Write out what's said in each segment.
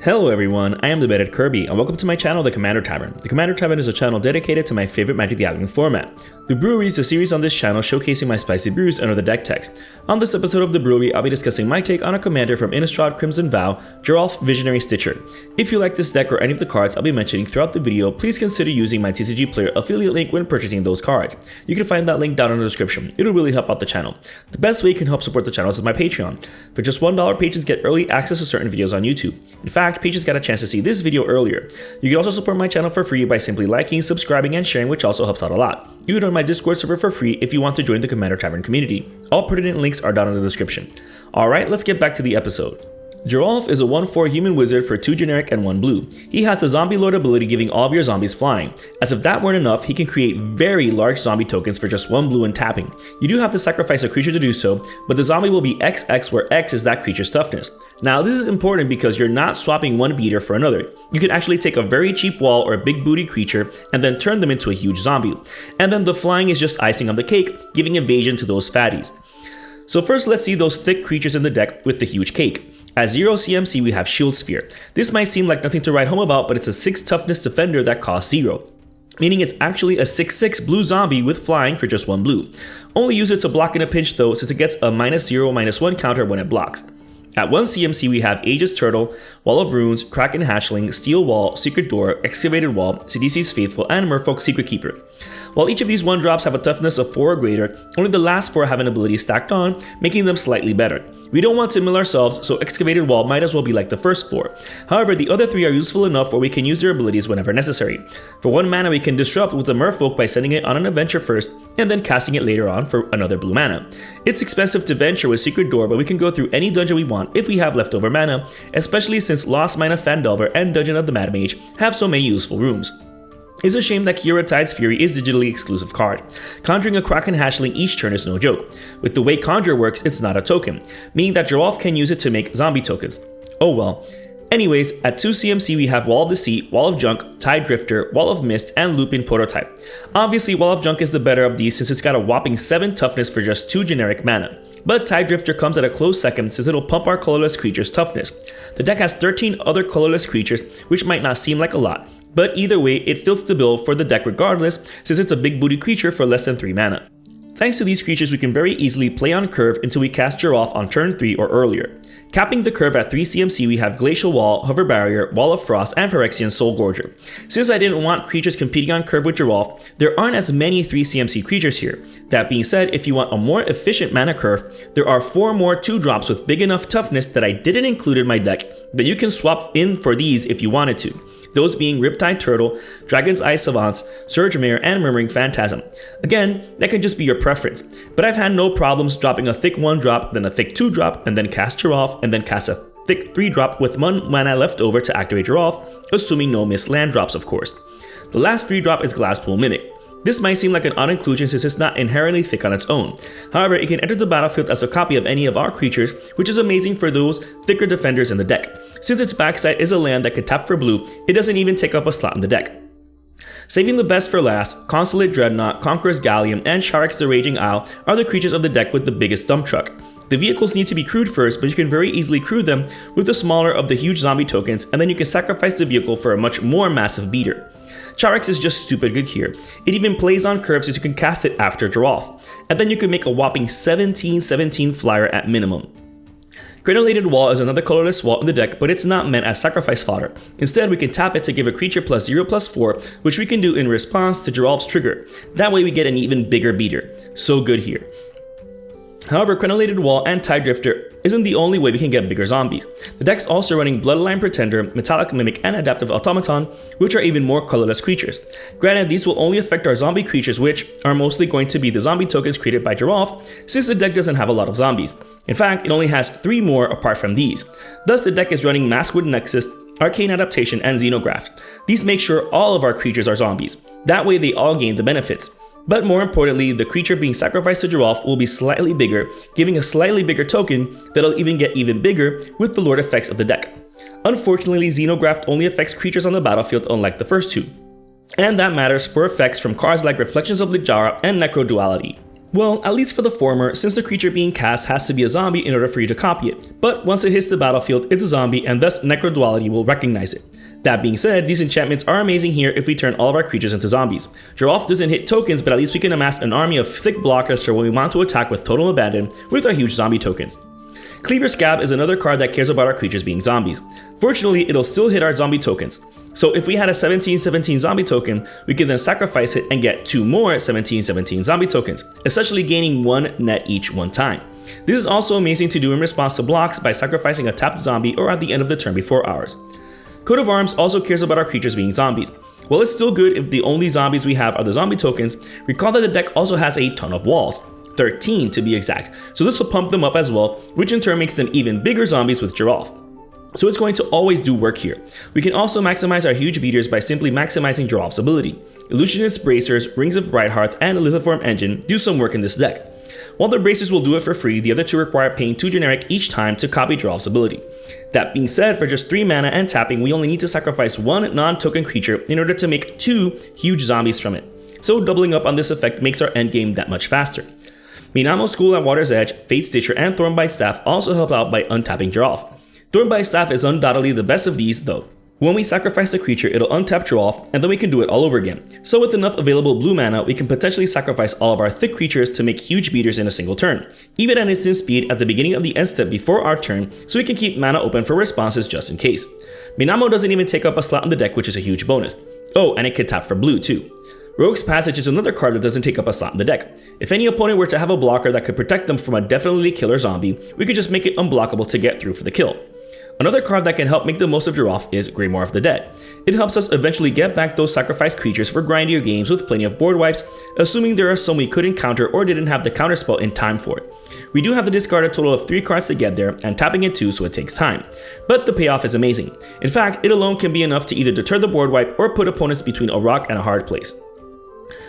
Hello everyone, I am the Bearded Kirby, and welcome to my channel, The Commander Tavern. The Commander Tavern is a channel dedicated to my favorite Magic the Gathering format. The Brewery is a series on this channel showcasing my spicy brews under the deck text. On this episode of The Brewery, I'll be discussing my take on a commander from Innistrad Crimson Vow, Gerolf Visionary Stitcher. If you like this deck or any of the cards I'll be mentioning throughout the video, please consider using my TCG Player affiliate link when purchasing those cards. You can find that link down in the description. It'll really help out the channel. The best way you can help support the channel is with my Patreon. For just $1, patrons get early access to certain videos on YouTube. In fact, patrons got a chance to see this video earlier. You can also support my channel for free by simply liking, subscribing, and sharing, which also helps out a lot. You can join my Discord server for free if you want to join the Commander Tavern community. All pertinent links are down in the description. Alright, let's get back to the episode. Gerolf is a 1/4 human wizard for 2 generic and 1 blue. He has the Zombie Lord ability giving all of your zombies flying. As if that weren't enough, he can create very large zombie tokens for just 1 blue and tapping. You do have to sacrifice a creature to do so, but the zombie will be XX where X is that creature's toughness. Now this is important because you're not swapping one beater for another. You can actually take a very cheap wall or a big booty creature and then turn them into a huge zombie. And then the flying is just icing on the cake, giving evasion to those fatties. So first let's see those thick creatures in the deck with the huge cake. At 0 CMC we have Shield Sphere. This might seem like nothing to write home about, but it's a 6 toughness defender that costs 0. Meaning it's actually a 6/6 blue zombie with flying for just 1 blue. Only use it to block in a pinch though, since it gets a -0/-1 counter when it blocks. At 1 CMC we have Aegis Turtle, Wall of Runes, Kraken Hatchling, Steel Wall, Secret Door, Excavated Wall, CDC's Faithful, and Merfolk Secret Keeper. While each of these 1-drops have a toughness of 4 or greater, only the last 4 have an ability stacked on, making them slightly better. We don't want to mill ourselves, so Excavated Wall might as well be like the first 4. However, the other 3 are useful enough where we can use their abilities whenever necessary. For 1 mana we can disrupt with the Merfolk by sending it on an adventure first, and then casting it later on for another blue mana. It's expensive to venture with Secret Door, but we can go through any dungeon we want if we have leftover mana, especially since Lost Mine of Phandelver and Dungeon of the Mad Mage have so many useful rooms. It's a shame that Kiora Tide's Fury is a digitally exclusive card. Conjuring a Kraken Hatchling each turn is no joke. With the way Conjure works, it's not a token, meaning that Geralf can use it to make zombie tokens. Oh well. Anyways, at 2 CMC we have Wall of Deceit, Wall of Junk, Tide Drifter, Wall of Mist, and Lupin Prototype. Obviously, Wall of Junk is the better of these since it's got a whopping 7 toughness for just 2 generic mana. But Tide Drifter comes at a close second since it'll pump our colorless creatures' toughness. The deck has 13 other colorless creatures, which might not seem like a lot, but either way, it fills the bill for the deck regardless since it's a big booty creature for less than 3 mana. Thanks to these creatures, we can very easily play on curve until we cast Gerolf on turn 3 or earlier. Capping the curve at 3 CMC, we have Glacial Wall, Hover Barrier, Wall of Frost, and Phyrexian Soul Gorger. Since I didn't want creatures competing on curve with Gerolf, there aren't as many 3 CMC creatures here. That being said, if you want a more efficient mana curve, there are 4 more 2-drops with big enough toughness that I didn't include in my deck that you can swap in for these if you wanted to. Those being Riptide Turtle, Dragon's Eye Savants, Surge Mare, and Murmuring Phantasm. Again, that can just be your preference, but I've had no problems dropping a thick 1-drop, then a thick 2-drop, and then cast Gerolf, and then cast a thick 3-drop with 1 mana left over to activate Gerolf, assuming no missed land drops of course. The last 3-drop is Glasspool Mimic. This might seem like an odd inclusion since it's not inherently thick on its own. However, it can enter the battlefield as a copy of any of our creatures, which is amazing for those thicker defenders in the deck. Since its backside is a land that can tap for blue, it doesn't even take up a slot in the deck. Saving the best for last, Consulate Dreadnought, Conqueror's Galleon, and Sharex the Raging Isle are the creatures of the deck with the biggest dump truck. The vehicles need to be crewed first, but you can very easily crew them with the smaller of the huge zombie tokens, and then you can sacrifice the vehicle for a much more massive beater. Sharex is just stupid good here. It even plays on curves so you can cast it after Gerolf, and then you can make a whopping 17/17 flyer at minimum. Grenolated Wall is another colorless wall in the deck, but it's not meant as sacrifice fodder. Instead, we can tap it to give a creature +0/+4, which we can do in response to Gerolf's trigger. That way we get an even bigger beater. So good here. However, Grenolated Wall and Tide Drifter isn't the only way we can get bigger zombies. The deck's also running Bloodline Pretender, Metallic Mimic, and Adaptive Automaton, which are even more colorless creatures. Granted, these will only affect our zombie creatures, which are mostly going to be the zombie tokens created by Gerolf, since the deck doesn't have a lot of zombies. In fact, it only has 3 more apart from these. Thus, the deck is running Maskwood Nexus, Arcane Adaptation, and Xenograft. These make sure all of our creatures are zombies. That way they all gain the benefits. But more importantly, the creature being sacrificed to Gerolf will be slightly bigger, giving a slightly bigger token that'll even get even bigger with the Lord effects of the deck. Unfortunately, Xenograft only affects creatures on the battlefield unlike the first 2. And that matters for effects from cards like Reflections of Littjara and Necro Duality. Well, at least for the former, since the creature being cast has to be a zombie in order for you to copy it, but once it hits the battlefield, it's a zombie and thus Necroduality will recognize it. That being said, these enchantments are amazing here if we turn all of our creatures into zombies. Gerolf doesn't hit tokens, but at least we can amass an army of thick blockers for when we want to attack with total abandon with our huge zombie tokens. Cleaver Scab is another card that cares about our creatures being zombies. Fortunately, it'll still hit our zombie tokens. So if we had a 17/17 zombie token, we can then sacrifice it and get 2 more 17/17 zombie tokens, essentially gaining 1 net each one time. This is also amazing to do in response to blocks by sacrificing a tapped zombie or at the end of the turn before ours. Coat of Arms also cares about our creatures being zombies. While it's still good if the only zombies we have are the zombie tokens, recall that the deck also has a ton of walls. 13 to be exact, so this will pump them up as well, which in turn makes them even bigger zombies with Geralf. So it's going to always do work here. We can also maximize our huge beaters by simply maximizing Geralf's ability. Illusionist Bracers, Rings of Brighthearth, and a Lithoform Engine do some work in this deck. While the Bracers will do it for free, the other two require paying 2 generic each time to copy Geralf's ability. That being said, for just 3 mana and tapping, we only need to sacrifice 1 non-token creature in order to make 2 huge zombies from it. So doubling up on this effect makes our endgame that much faster. Minamo School at Water's Edge, Fate Stitcher, and Thornbite Staff also help out by untapping Geralf. Thornbite Staff is undoubtedly the best of these though. When we sacrifice the creature, it'll untap Geralf, and then we can do it all over again. So with enough available blue mana, we can potentially sacrifice all of our thick creatures to make huge beaters in a single turn, even at instant speed at the beginning of the end step before our turn, so we can keep mana open for responses just in case. Minamo doesn't even take up a slot in the deck, which is a huge bonus. Oh, and it can tap for blue too. Rogue's Passage is another card that doesn't take up a slot in the deck. If any opponent were to have a blocker that could protect them from a definitely killer zombie, we could just make it unblockable to get through for the kill. Another card that can help make the most of Geralf is Grimoire of the Dead. It helps us eventually get back those sacrificed creatures for grindier games with plenty of board wipes, assuming there are some we couldn't counter or didn't have the counterspell in time for it. We do have to discard a total of 3 cards to get there, and tapping it too, so it takes time. But the payoff is amazing. In fact, it alone can be enough to either deter the board wipe or put opponents between a rock and a hard place.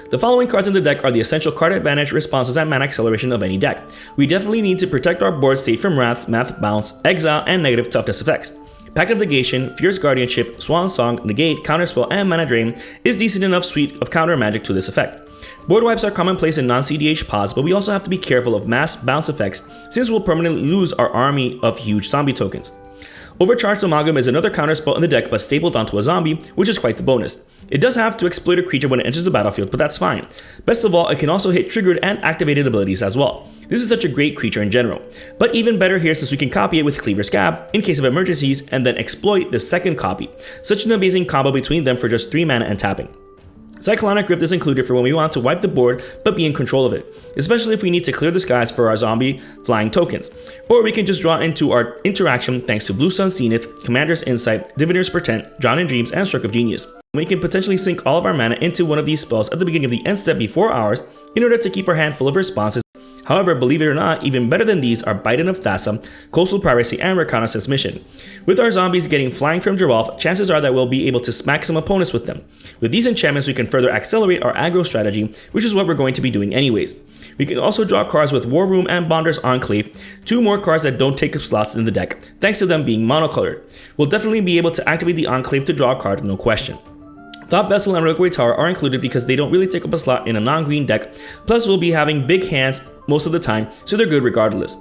The following cards in the deck are the essential card advantage, responses, and mana acceleration of any deck. We definitely need to protect our board safe from wraths, math bounce, exile, and negative toughness effects. Pact of Negation, Fierce Guardianship, Swan Song, Negate, Counterspell, and Mana Drain is decent enough suite of counter magic to this effect. Board wipes are commonplace in non-CDH pods, but we also have to be careful of mass bounce effects since we'll permanently lose our army of huge zombie tokens. Overcharged Amalgam is another counterspell in the deck but stapled onto a zombie, which is quite the bonus. It does have to exploit a creature when it enters the battlefield, but that's fine. Best of all, it can also hit triggered and activated abilities as well. This is such a great creature in general. But even better here since we can copy it with Cleaver Scab in case of emergencies and then exploit the second copy. Such an amazing combo between them for just 3 mana and tapping. Cyclonic Rift is included for when we want to wipe the board but be in control of it, especially if we need to clear the skies for our zombie flying tokens. Or we can just draw into our interaction thanks to Blue Sun Zenith, Commander's Insight, Diviner's Portent, Drown in Dreams, and Stroke of Genius. We can potentially sink all of our mana into one of these spells at the beginning of the end step before ours in order to keep our hand full of responses. However, believe it or not, even better than these are Biden of Thassa, Coastal Piracy, and Reconnaissance Mission. With our zombies getting flying from Gerolf, chances are that we'll be able to smack some opponents with them. With these enchantments, we can further accelerate our aggro strategy, which is what we're going to be doing anyways. We can also draw cards with War Room and Bonder's Enclave, 2 more cards that don't take up slots in the deck, thanks to them being monocolored. We'll definitely be able to activate the Enclave to draw a card, no question. Thought Vessel and Reliquary Tower are included because they don't really take up a slot in a non-green deck, plus we'll be having big hands most of the time, so they're good regardless.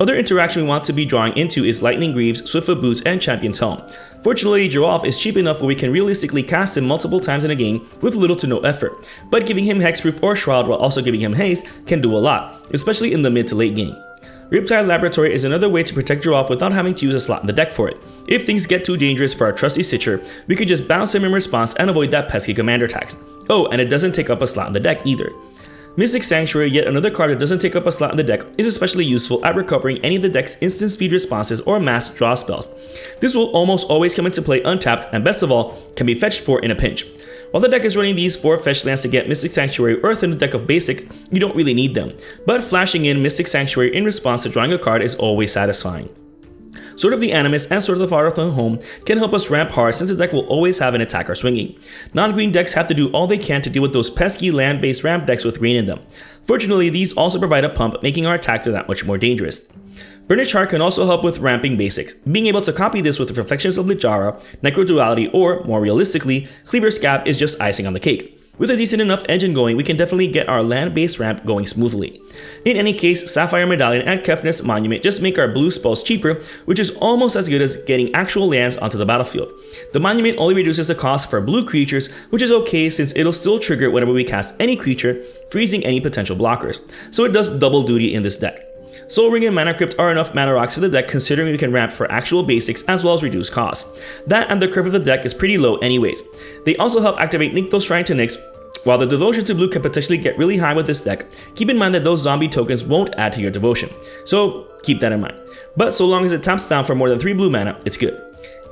Other interaction we want to be drawing into is Lightning Greaves, Swiftfoot Boots, and Champion's Helm. Fortunately, Gerolf is cheap enough where we can realistically cast him multiple times in a game with little to no effort, but giving him Hexproof or Shroud while also giving him haste can do a lot, especially in the mid to late game. Riptide Laboratory is another way to protect Gerolf without having to use a slot in the deck for it. If things get too dangerous for our trusty Stitcher, we could just bounce him in response and avoid that pesky commander tax. Oh, and it doesn't take up a slot in the deck either. Mystic Sanctuary, yet another card that doesn't take up a slot in the deck, is especially useful at recovering any of the deck's instant speed responses or mass draw spells. This will almost always come into play untapped and best of all, can be fetched for in a pinch. While the deck is running these 4 fetch lands to get Mystic Sanctuary Earth in the deck of basics, you don't really need them, but flashing in Mystic Sanctuary in response to drawing a card is always satisfying. Sword of the Animus and Sword of the Hearthstone Home can help us ramp hard since the deck will always have an attacker swinging. Non-green decks have to do all they can to deal with those pesky land-based ramp decks with green in them. Fortunately, these also provide a pump, making our attacker that much more dangerous. Burnished Heart can also help with ramping basics, being able to copy this with the Reflections of Littjara, Necroduality, or, more realistically, Cleaver Scab is just icing on the cake. With a decent enough engine going, we can definitely get our land-based ramp going smoothly. In any case, Sapphire Medallion and Kefness Monument just make our blue spells cheaper, which is almost as good as getting actual lands onto the battlefield. The Monument only reduces the cost for blue creatures, which is okay since it'll still trigger whenever we cast any creature, freezing any potential blockers, so it does double duty in this deck. Soul Ring and Mana Crypt are enough mana rocks for the deck considering we can ramp for actual basics as well as reduce costs. That and the curve of the deck is pretty low anyways. They also help activate Nykthos Shrine to Nyx. While the devotion to blue can potentially get really high with this deck, keep in mind that those zombie tokens won't add to your devotion, so keep that in mind. But so long as it taps down for more than 3 blue mana, it's good.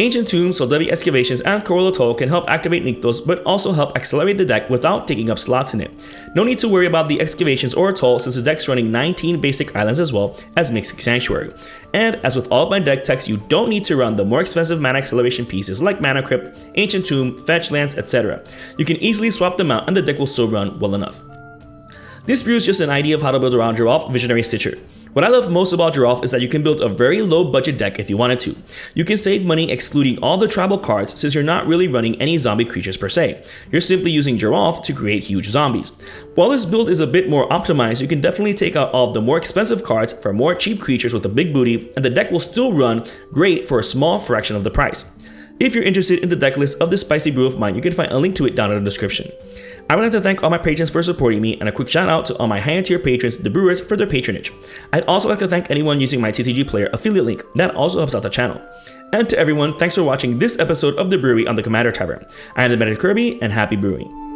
Ancient Tombs, Soldevi Excavations, and Coral Atoll can help activate Nykthos, but also help accelerate the deck without taking up slots in it. No need to worry about the Excavations or Atoll since the deck's running 19 basic islands as well as Mystic Sanctuary. And as with all of my deck techs, you don't need to run the more expensive mana acceleration pieces like Mana Crypt, Ancient Tomb, Fetch Lands, etc. You can easily swap them out and the deck will still run well enough. This brew is just an idea of how to build around Gerolf Visionary Stitcher. What I love most about Gerolf is that you can build a very low budget deck if you wanted to. You can save money excluding all the tribal cards since you're not really running any zombie creatures per se. You're simply using Gerolf to create huge zombies. While this build is a bit more optimized, you can definitely take out all of the more expensive cards for more cheap creatures with a big booty, and the deck will still run great for a small fraction of the price. If you're interested in the deck list of this spicy brew of mine, you can find a link to it down in the description. I would like to thank all my patrons for supporting me, and a quick shout out to all my higher tier patrons, the Brewers, for their patronage. I'd also like to thank anyone using my TCG Player affiliate link, that also helps out the channel. And to everyone, thanks for watching this episode of The Brewery on the Commander Tavern. I am the Medic Kirby, and happy brewing.